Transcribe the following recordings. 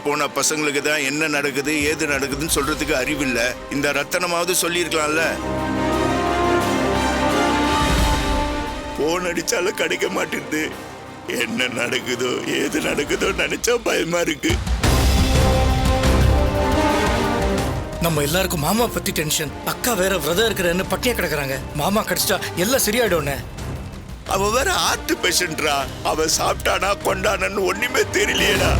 போன பசங்களுக்கு தான் என்ன நடக்குது ஏது நடக்குதுன்னு சொல்றதுக்கு அறிவில்லை. இந்த ரத்தனமாவது சொல்லியிருக்கலாம்ல. போன் அடிச்சாலும் கிடைக்க மாட்டேங்குது. என்ன நடக்குதோ ஏது நடக்குதோ நினைச்சா பயமா இருக்கு. நம்ம எல்லாருக்கும் மாமா பத்தி டென்ஷன். அக்கா வேற விரதம் இருக்கிறன்னு பட்டியா கிடக்குறாங்க. மாமா கிடைச்சிட்டா எல்லாம் சரியாயிடும்னு. அவ வேற ஹார்ட் பேஷண்டா. அவ சாப்பிட்டானா கொண்டானன்னு ஒண்ணுமே தெரியலையடா.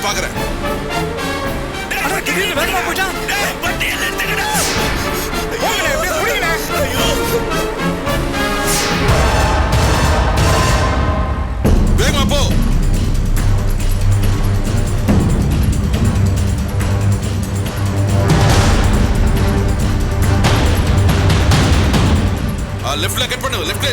பாக்குறேன். வேகமா போ. லெஃப்ட்ல கட் பண்ணு. லெஃப்ட்ல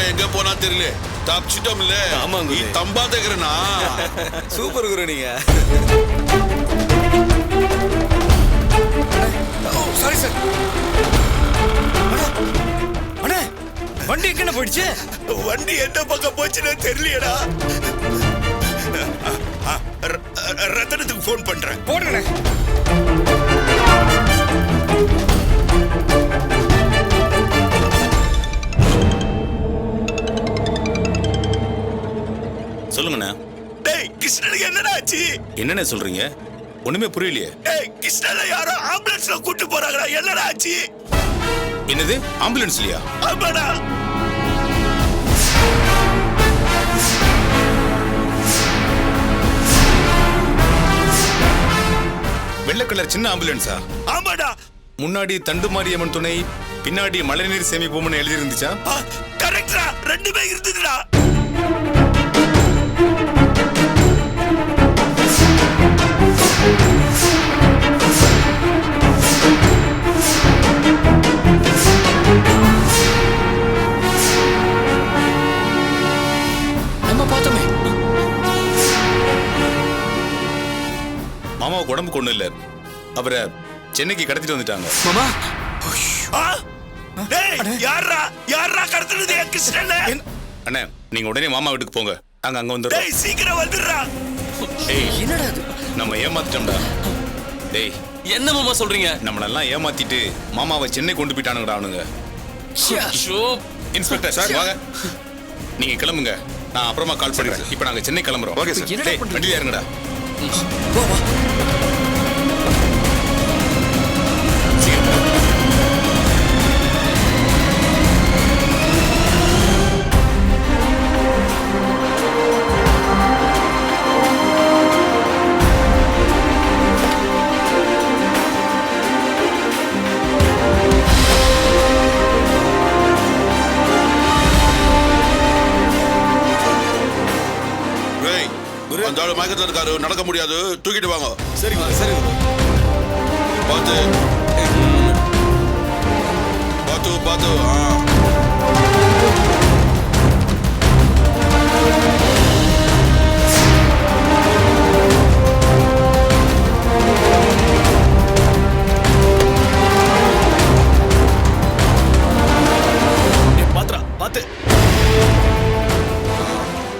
எங்க போனா தெரியல. தப்பிச்சிட்டோம்ல. ஆமாங்க. நீ தம்பா தேக்குறனா? சூப்பர் குரு நீங்க. Sorry sir. அண்ணே வண்டி எங்க போயிடுச்சு? வண்டி எந்த பக்கம் போச்சுன்னு தெரியலையடா. ரத்தனத்துக்கு போன் பண்றேன். போடுங்க. சொல்லுங்கண்ணா. டேய் கிருஷ்ணனுக்கு என்னடா ஆச்சு? என்னண்ணே சொல்றீங்க? ஒண்ணுமே புரியலையே. டேய் கிருஷ்ணனை யாரோ ஆம்புலன்ஸ்ல கூட்டி போறாங்கடா. என்னடா ஆச்சு? என்னது ஆம்புலன்ஸ்லயா? ஆமாடா. வெள்ளை கலர் சின்ன ஆம்புலன்ஸா? ஆமாடா. முன்னாடி தண்டுமாரியம்மன் துணை, பின்னாடி மழைநீர் சேமிப்போம்னு எழுதி இருந்துச்சா? கரெக்டா, ரெண்டுமே இருந்துதுடா. மாமாவுக்கு உடம்புக்கு ஒண்ணும் இல்ல. அவரை சென்னைக்கு கடத்திட்டு வந்துட்டாங்க. மாமா ஆ? டேய், யார்ரா யார்ரா கடத்துனது என் கிருஷ்ணனை? அண்ணே நீங்க உடனே மாமா வீட்டுக்கு போங்க. அங்க வந்துடுறோம். டேய் சீக்கிரம் வந்துடுறா. டேய் என்னடா அது? நம்ம ஏமாத்திட்டோம்டா. டேய் என்ன மாமா சொல்றீங்க? நம்மளெல்லாம் ஏமாத்திட்டு மாமாவை சென்னை கொண்டு போயிட்டானுங்கடா அவனுங்க. ஷோ இன்ஸ்பெக்டர் சார் வாங்க. நீங்க கிளம்புங்க, நான் அப்புறமா கால் பண்றேன். இப்போ நாங்க சென்னை கிளம்புறோம். Okay sir. டேய் வண்டியில இறங்குடா. வா வா. டேய், அந்த ஆளு மயக்கத்துல இருக்காரு, நடக்க முடியாது, தூக்கிட்டு வாங்க. சரிங்க சரி. பார்த்து பார்த்து பார்த்து. பாத்ரா பாத்து.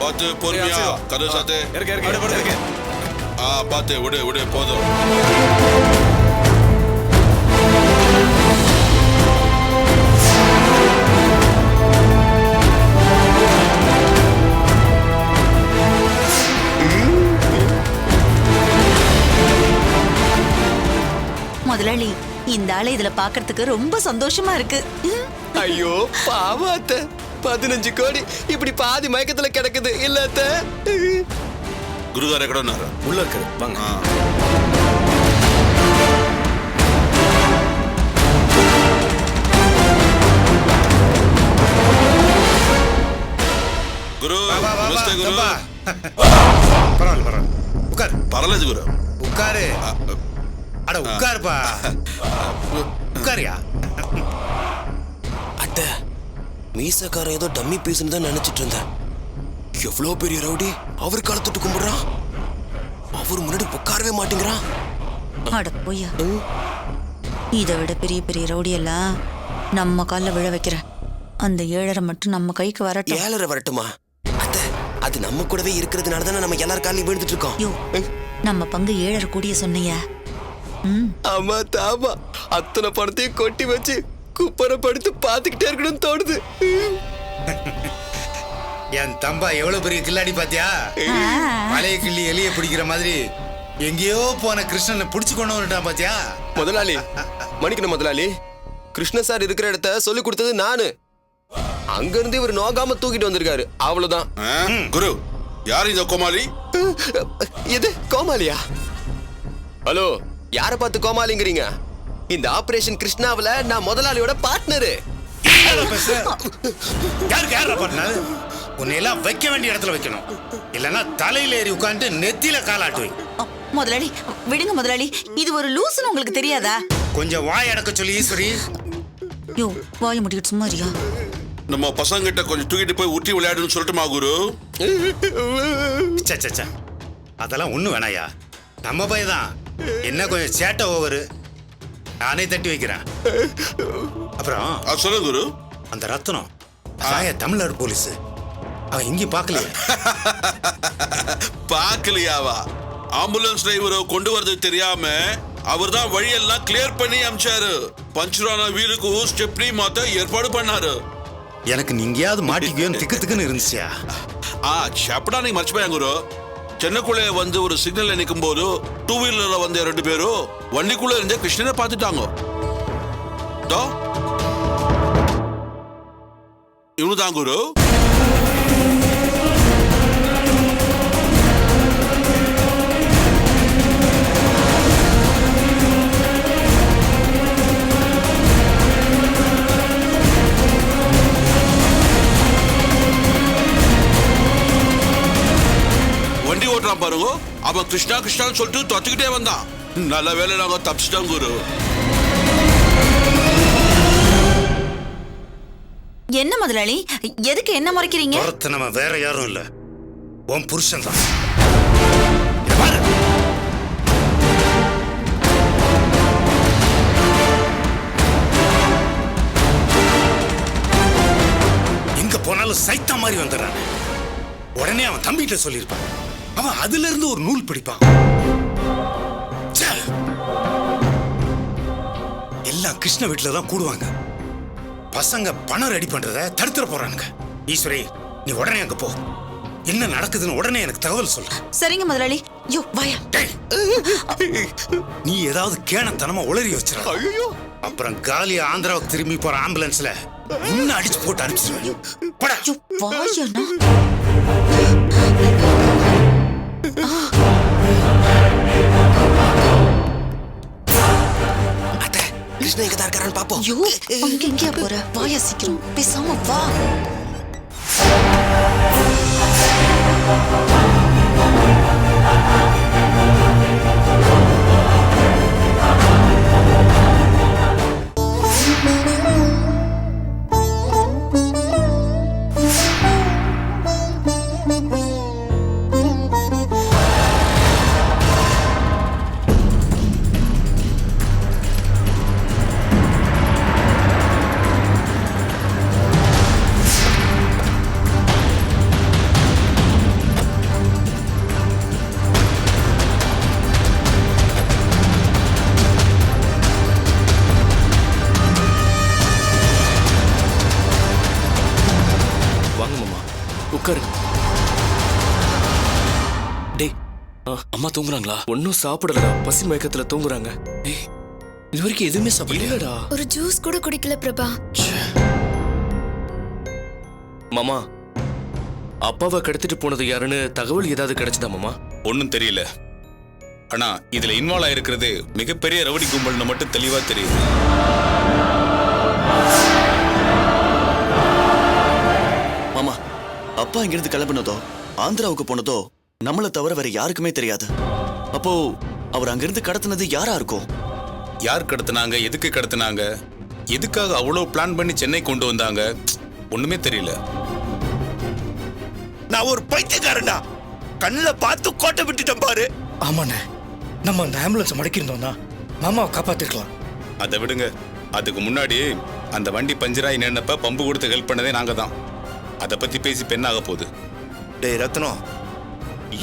பார்த்து பொறுமையா கதவு சாத்து. இருக்கு. பார்த்து விடு விடு போதும். முதலாளி, இந்த ஆளை இதுல பாக்குறதுக்கு ரொம்ப சந்தோஷமா இருக்கு. ஐயோ பாவம் அத்தை, 15 கோடி இப்படி பாதி மயக்கத்துல கிடக்குது இல்ல அத்தை? குருகார கடனாரு உள்ள இருக்கு வாங்க. குரு நமஸ்தே குரு. பரவாயில்ல உட்காரு பரவாயில்ல குரு. உட்காரு. அட உட்காருப்பா. உட்காரியா? அத்தை, மீசக்காரன் ஏதோ டம்மி பீஸ்னு தான் நினைச்சிட்டு இருந்தேன். எவ்வளோ பெரிய ரவுடி அவர் காலத்துட்டு கும்பிடுறான். அவர் முன்னாடி உட்காரவே மாட்டேங்கிறான். அட போயா, இதை விட பெரிய பெரிய ரவுடி எல்லாம் நம்ம கால்ல விழ வைக்கிறேன். அந்த 7.5 மட்டும் நம்ம கைக்கு வரட்டும். 7.5 வரட்டுமா அத்தை? அது நம்ம கூடவே இருக்கிறதுனால தானே நம்ம எல்லாரும் காலையும் விழுந்துட்டு இருக்கோம். யோ, நம்ம பங்கு 7.5 கோடிய சொன்னையா? ஆமா தாமா, அத்தனை பணத்தையும் கொட்டி வச்சு குப்பரை படுத்து பாத்துக்கிட்டே இருக்கணும்னு தோணுது. என் தம்பா எவ்வளவு பெரிய கில்லாடி பாத்தியா? மலைய கிள்ளி எலிய பிடிக்கிற மாதிரி எங்கேயோ போன கிருஷ்ணனை பிடிச்சு கொண்டு வந்துட்டான் பாத்தியா? முதலாளி மணிக்கணும் முதலாளி, கிருஷ்ண சார் இருக்கிற இடத்த சொல்லி கொடுத்தது நானு. அங்க இருந்து இவர் நோகாம தூக்கிட்டு வந்திருக்காரு, அவ்வளவுதான். குரு யார் இந்த கோமாளி? இது கோமாளியா? ஹலோ, யார பார்த்து கோமாளிங்கிறீங்க? இந்த ஆபரேஷன் கிருஷ்ணாவில நான் முதலாளியோட பார்ட்னரு. யாருக்கு யாரா பண்ணாரு? உன்னை எல்லாம் வைக்க வேண்டிய இடத்துல வைக்கணும், இல்லன்னா தலையில ஏறி உட்காந்து நெத்தியில காலாட்டுவை. முதலாளி விடுங்க முதலாளி, இது ஒரு லூசுன்னு உங்களுக்கு தெரியாதா? கொஞ்சம் வாய் அடக்க சொல்லி ஈஸ்வரி. யோ, வாய முடிக்கிட்டு சும்மா இருயா. நம்ம பசங்க கிட்ட கொஞ்சம் தூக்கிட்டு போய் ஊட்டி விளையாடுன்னு சொல்லட்டுமா குரு? சச்சா, அதெல்லாம் ஒண்ணு வேணாயா. நம்ம பையதான் என்ன கொஞ்சம் சேட்டை ஓவரு. நானே தட்டி வைக்கிறேன். அப்புறம் சொல்லுங்க குரு. அந்த ரத்னம் தமிழ்நாடு போலீஸ், அவன் இங்கேயும் பார்க்கல. பாக்கலையாவா? ஆம்புலன்ஸ் டிரைவரை கொண்டு வரது தெரியாம அவர் தான் வழியெல்லாம் கிளியர் பண்ணி அமிச்சாரு. பஞ்சுரான வீலுக்கு ஸ்டெப்னி மாத்த ஏற்பாடு பண்ணாரு. எனக்கு நீங்கயாவது மாட்டிக்குவேன்னு திக்குன்னு இருந்துச்சியா? அப்படா நீங்க மறைச்சுப்பாங்க குரு. சென்னைக்குள்ளே வந்து ஒரு சிக்னல்ல நிற்கும் போது 2 வீலர்ல வந்த 2 பேரும் வண்டிக்குள்ள இருந்தே கிருஷ்ணனை பார்த்துட்டாங்க. இவனுதான் குரு. வண்டி ஓட்டுறான் பாருங்க, அவன் கிருஷ்ணா கிருஷ்ணான்னு சொல்லிட்டு தொத்துக்கிட்டே வந்தான். நல்ல வேலை நாங்க தப்பிச்சிட்டோம் குரு. என்ன முதலாளி, எதுக்கு என்ன மறைக்கிறீங்க? நம்ம வேற யாரும் இல்ல, உன் புருஷன் தான். பார்த்தாலும் சைத்தா மாதிரி வந்துடுறான். உடனே அவன் தம்பிகிட்ட சொல்லியிருப்பான். அவன் அதுல இருந்து ஒரு நூல் பிடிப்பான். ச்சே! எல்லாம் கிருஷ்ண வீட்டுல தான் கூடுவாங்க. பசங்க பணம் ரெடி பண்றத தடுத்துற போறானுங்க. ஈஸ்வரி, நீ உடனே அங்க போ. என்ன நடக்குதுன்னு உடனே எனக்கு தகவல் சொல்லு. சரிங்க முதலாளி. யோ வாயா. டேய், நீ ஏதாவது கேணத்தனமா உளறி வச்சிட. அப்புறம் காலியா ஆந்திராவுக்கு திரும்பி போற ஆம்புலன்ஸ்ல இன்னும் அடிச்சு போட்டு அனுப்பிச்சிருவேன். போடா. யோ வாயாண்ணா. அத்தை, கிருஷ்ணா எங்க தான் இருக்காரான்னு பாப்போம். யோ அங்க எங்கேயா போற? வாயா சீக்கிரம். பேசாம வா. வாங்க மாமா, உட்காருங்க. டேய், அம்மா தூங்குறாங்களா? ஒன்னும் சாப்பிடலடா, பசி மயக்கத்துல தூங்குறாங்க. டேய், இது வரைக்கும் எதுவுமே சாப்பிடலடா. ஒரு ஜூஸ் கூட குடிக்கல பிரபா. மாமா, அப்பாவை கடத்திட்டு போனது யாருன்னு தகவல் ஏதாவது கிடைச்சதா மாமா? ஒன்றும் தெரியல. ஆனா இதுல இன்வால்வ் ஆயிருக்கிறது மிகப்பெரிய ரவுடி கும்பல்னு மட்டும் தெளிவா தெரியுது. மாமா, அப்பா இங்கிருந்து கிளம்பினதோ ஆந்திராவுக்கு போனதோ நம்மளை தவிர வேற யாருக்குமே தெரியாது. அப்போ அவர் அங்கிருந்து கடத்தினது யாரா இருக்கும்? யார் கடத்தினாங்க, எதுக்கு கடத்தினாங்க, எதுக்காக அவ்வளவு பிளான் பண்ணி சென்னை கொண்டு வந்தாங்க, ஒண்ணுமே தெரியல. நான் ஒரு பைத்தியக்காரனா? கண்ணுல பார்த்து கோட்டை விட்டுட்டேன் பாரு. ஆமாண்ணே, நம்ம அந்த ஆம்புலன்ஸ் மடக்கிருந்தோம்னா மாமாவை காப்பாத்திருக்கலாம். அதை விடுங்க. அதுக்கு முன்னாடி அந்த வண்டி பஞ்சராய் நின்னப்ப பம்பு கொடுத்து ஹெல்ப் பண்ணதே நாங்க தான். அதை பத்தி பேசி பெண்ணாக போகுது. டேய் ரத்னம்,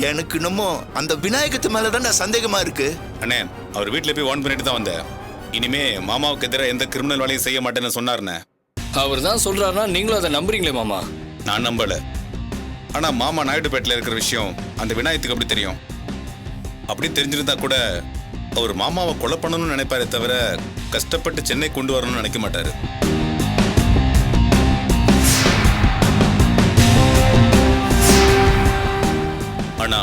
எனக்கு என்னமோ அந்த விநாயகத்து மேலதான் சந்தேகமா இருக்கு. அண்ணே, அவர் வீட்டுல போய் வார்ன் பண்ணிட்டு தான் வந்தேன். இனிமே மாமாவுக்கு எதிராக எந்த கிரிமினல் வேலையும் செய்ய மாட்டேன்னு சொன்னார்ண்ணே. அவர் தான் சொல்றாருன்னா நீங்களும் அதை நம்புறீங்களே மாமா? நான் நம்பல. ஆனா மாமா நாயுடுபேட்டில் இருக்கிற விஷயம் அந்த விநாயகத்துக்கு அப்படி தெரியும். அப்படி தெரிஞ்சிருந்தா கூட அவர் மாமாவை கொலை பண்ணணும்னு நினைப்பாரே தவிர கஷ்டப்பட்டு சென்னை கொண்டு வரணும்னு நினைக்க மாட்டாரு. ஆனா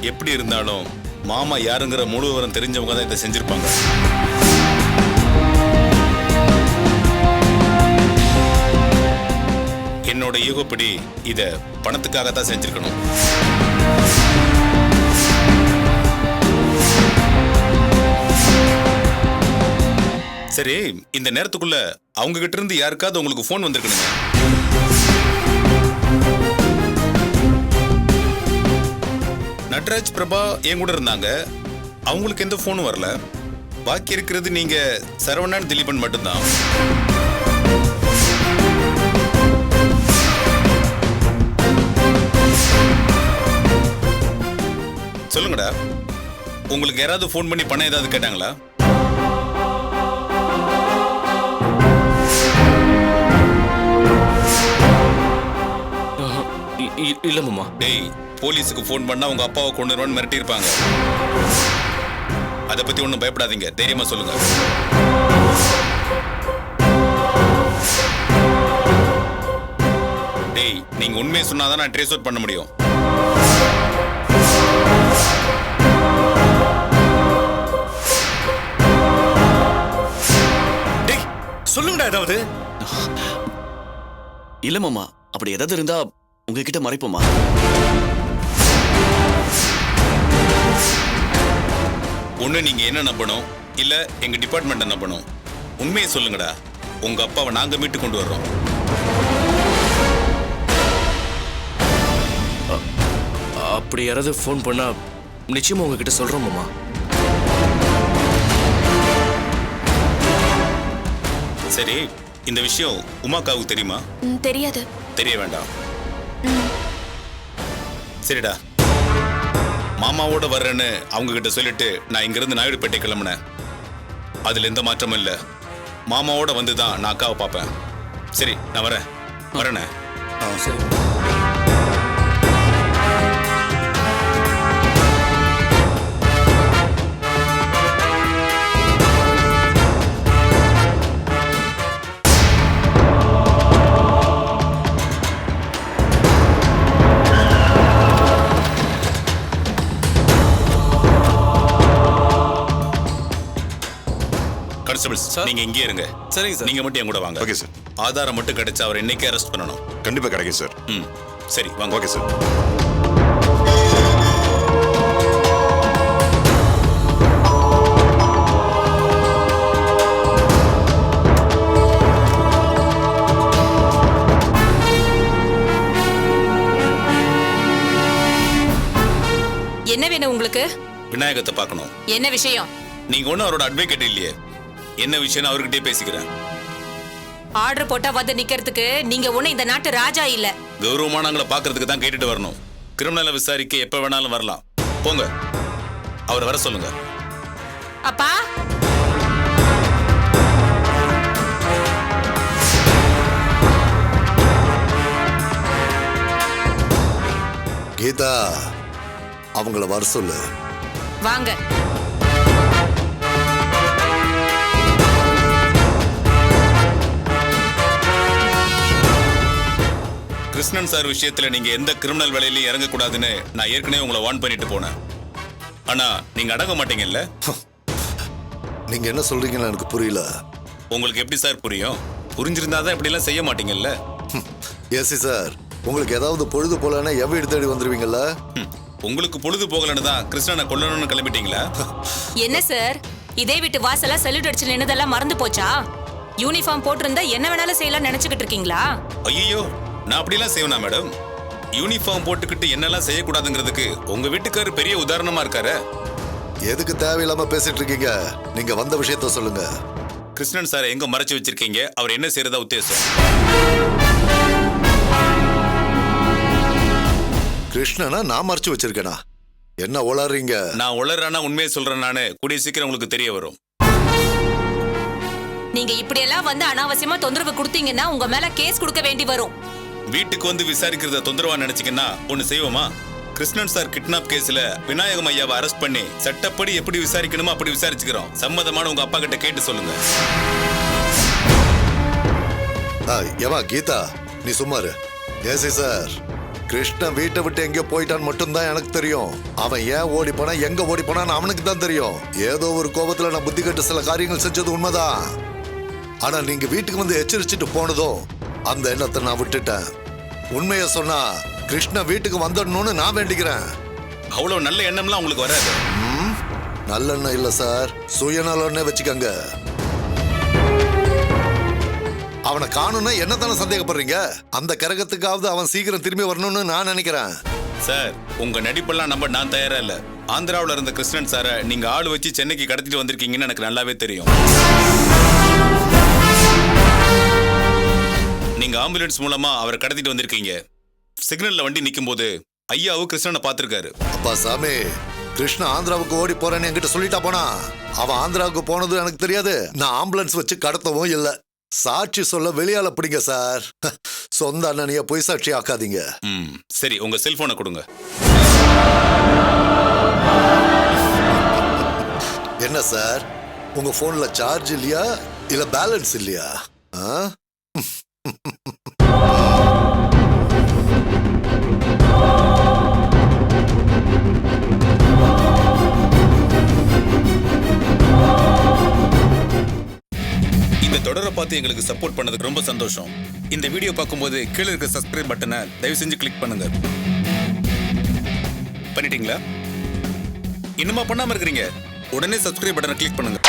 எப்படி இருந்தாலும் மாமா யாருங்கிற முழு விவரம் தெரிஞ்சவங்க தான் இதை செஞ்சிருப்பாங்க. என்னோட ஈகோப்படி இத பணத்துக்காகத்தான் செஞ்சிருக்கணும். சரி, இந்த நேரத்துக்குள்ள அவங்க கிட்ட இருந்து யாருக்காவது உங்களுக்கு போன் வந்திருக்கணுங்க. நட்ராஜ் பிரபா என் கூட இருந்தாங்க. அவங்களுக்கு எந்த போனும் வரல. பாக்கி இருக்கிறது நீங்க சரவணன் திலீபன் மட்டும்தான். சொல்லுங்கடா, உங்களுக்கு யாராவது போன் பண்ணி பணம் ஏதாவது கேட்டாங்களா? இல்ல மாமா. டேய், போலீஸுக்கு போன் பண்ணா உங்க அப்பாவை கொண்டு வருவான்னு மிரட்டி இருப்பாங்க. அதை பத்தி ஒன்றும் பயப்படாதீங்க, தைரியமா சொல்லுங்க. டேய், நீங்க உண்மையை சொன்னாதான் நான் ட்ரேஸ் அவுட் பண்ண முடியும். டேய் சொல்லுங்கடா ஏதாவது. இல்ல மாமா, அப்படி ஏதாவது இருந்தா உங்ககிட்ட மறைப்போமா? ஒண்ணு நீங்க என்ன நம்பணும், இல்ல எங்க டிபார்ட்மெண்ட் நம்பணும். உண்மையை சொல்லுங்கடா, உங்க அப்பாவை நாங்க மீட்டு கொண்டு வர்றோம். அப்படி யாராவது ஃபோன் பண்ணா நிச்சயமா உங்ககிட்ட சொல்றோம் மாமா. சரி, இந்த விஷயம் உமாக்காவுக்கு தெரியுமா? தெரியாது. தெரிய வேண்டாம். சரிடா, மாமாவோட வர்றேன்னு அவங்க கிட்ட சொல்லிட்டு நான் இங்கிருந்து நாயுடுபேட்டை கிளம்புனேன். அதுல எந்த மாற்றமும் இல்லை. மாமாவோட வந்து தான் நான் அக்காவை பார்ப்பேன். சரி, நான் வரேனே. சரி. கான்ஸ்டபிள்ஸ், நீங்க இங்கே இருங்க. சரிங்க சார். நீங்க மட்டும் என் கூட வாங்க. Okay sir. ஆதாரம் மட்டும் கிடைச்சா அவர் இன்னைக்கே அரெஸ்ட் பண்ணணும். கண்டிப்பா கிடைக்கும் சார். சரி, வாங்க. Okay sir. என்ன வேணும் உங்களுக்கு? விநாயகத்தை பார்க்கணும். என்ன விஷயம்? நீங்க ஒன்னும் அவரோட அட்வொகேட் இல்லையே. என்ன விஷயம் அவர்கிட்டயே பேசிக்கிறேன். ஆர்டர் போட்டா வந்து நிக்கிறதுக்கு நீங்க ஒண்ணு இந்த நாட்டு ராஜா இல்ல. கௌரவமானவங்களை பாக்குறதுக்கு தான் கேட்டுட்டு வரணும். கிரிமினலை விசாரிக்க எப்ப வேணாலும் வரலாம். போங்க, அவர் வர சொல்லுங்க. அப்பா, கீதா, அவங்கள வர சொல்லு. வாங்க. கிருஷ்ணன் சார் விஷயத்துல நீங்க எந்த கிரிமினல் வேலையிலையும் இறங்கக்கூடாதுன்னு நான் ஏற்கனவே உங்களை வார்ன் பண்ணிட்டு போனேன். ஆனா நீங்க அடங்க மாட்டீங்கல்ல? நீங்க என்ன சொல்றீங்கன்னு எனக்கு புரியல. உங்களுக்கு எப்படி சார் புரியும்? புரிஞ்சிருந்தாதான் இப்படி எல்லாம் செய்ய மாட்டீங்கல்ல? ஏசி சார், உங்களுக்கு ஏதாவது பொழுது போலன்னா எவ்வளவு தேடி வந்துருவீங்கல்ல? உங்களுக்கு பொழுது போகலன்னு தான் கிருஷ்ணனை கொல்லணும்னு கிளம்பிட்டீங்களா? என்ன சார், இதே வீட்டு வாசலா சல்யூட் அடிச்சு நின்னதெல்லாம் மறந்து போச்சா? யூனிஃபார்ம் போட்டிருந்தா என்ன வேணாலும் செய்யலாம் நினைச்சுக்கிட்டு இருக்கீங்களா? ஐயோ, நான் அப்படிலாம் செய்வேனா மேடம்? யூனிஃபார்ம் போட்டுக்கிட்டு என்னெல்லாம் செய்யக்கூடாதுங்கிறதுக்கு உங்க வீட்டுக்காரர் பெரிய உதாரணமா இருக்காரு. எதுக்கு தேவையில்லாம பேசிட்டு இருக்கீங்க? நீங்க வந்த விஷயத்த சொல்லுங்க. கிருஷ்ணன் சார் எங்க மறைச்சு வச்சிருக்கீங்க? அவர் என்ன செய்யறதா உத்தேசம்? கிருஷ்ணனா நான் மறைச்சு வச்சிருக்கேனா? என்ன உளறீங்க? நான் உளறானா உண்மையை சொல்றேன். நானு கூடிய சீக்கிரம் உங்களுக்கு தெரிய வரும். நீங்க இப்படி எல்லாம் வந்து அனாவசியமா தொந்தரவு கொடுத்தீங்கன்னா உங்க மேல கேஸ் கொடுக்க வேண்டி வரும். வீட்டுக்கு வந்து விசாரிக்கிறத தொந்தரவா நினைச்சீங்கன்னா ஒண்ணு செய்வோமா? கிருஷ்ணன் சார் கிட்னாப் கேஸ்ல விநாயகம் ஐயாவை அரெஸ்ட் பண்ணி சட்டப்படி எப்படி விசாரிக்கணுமோ அப்படி விசாரிச்சுக்கிறோம். சம்மதமான உங்க அப்பா கிட்ட கேட்டு சொல்லுங்க. ஏவா கீதா, நீ சும்மாரு. ஏசி சார், கிருஷ்ணன் வீட்டை விட்டு எங்கேயோ போயிட்டான்னு மட்டும்தான் எனக்கு தெரியும். அவன் ஏன் ஓடி போனா, எங்க ஓடி போனான்னு அவனுக்கு தான் தெரியும். ஏதோ ஒரு கோபத்துல நான் புத்தி கட்டு சில காரியங்கள் செஞ்சது உண்மைதான். ஆனா நீங்க வீட்டுக்கு வந்து எச்சரிச்சுட்டு போனதும் அந்த எண்ணத்தை நான் விட்டுட்டேன். உண்மையை சொன்னா கிருஷ்ணன் வீட்டுக்கு வந்துடணும்னு நான் வேண்டிக்கிறேன். அவ்வளவு நல்ல எண்ணம்லாம் உங்களுக்கு வராது. நல்லெண்ணம் இல்ல சார், சுயநலம்னே வச்சுக்கங்க. அவனை காணும்னா என்ன தானே சந்தேகப்படுறீங்க? அந்த கரகத்துக்காவது அவன் சீக்கிரம் திரும்பி வரணும்னு நான் நினைக்கிறேன். சார், உங்க நடிப்பெல்லாம் நம்ப நான் தயாரா இல்ல. ஆந்திராவில் இருந்த கிருஷ்ணன் சாரை நீங்க ஆள் வச்சு சென்னைக்கு கடத்திட்டு வந்திருக்கீங்கன்னு எனக்கு நல்லாவே தெரியும். நீங்க ஆம்புலன்ஸ் மூலமா அவரை கடத்திட்டு வந்திருக்கீங்க. சிக்னல்ல வண்டி நிக்கும் போது ஐயாவும் கிருஷ்ணனை பார்த்திருக்காரு. அப்பா சாமி, கிருஷ்ணா ஆந்திராவுக்கு ஓடி போறேன்னு என்கிட்ட சொல்லிட்டா போனா. அவன் ஆந்திராவுக்கு போனது எனக்கு தெரியாது. நான் ஆம்புலன்ஸ் வச்சு கடத்தவும் இல்லை. சாட்சி சொல்ல வெளியால பிடிங்க சார். சொந்த அண்ணனைய பொய் சாட்சி ஆக்காதீங்க. சரி, உங்க செல்போனை கொடுங்க. என்ன சார், உங்க போன்ல சார்ஜ் இல்லையா இல்ல பேலன்ஸ் இல்லையா? இந்த தொடரை பார்த்து எங்களுக்கு சப்போர்ட் பண்ணதுக்கு ரொம்ப சந்தோஷம். இந்த வீடியோ பார்க்கும்போது கீழே இருக்க சப்ஸ்கிரைப் பட்டனை தயவு செஞ்சு கிளிக் பண்ணுங்க. பண்ணிட்டீங்களா? இன்னுமா பண்ணாம இருக்கிறீங்க? உடனே சப்ஸ்கிரைப் பட்டனை கிளிக் பண்ணுங்க.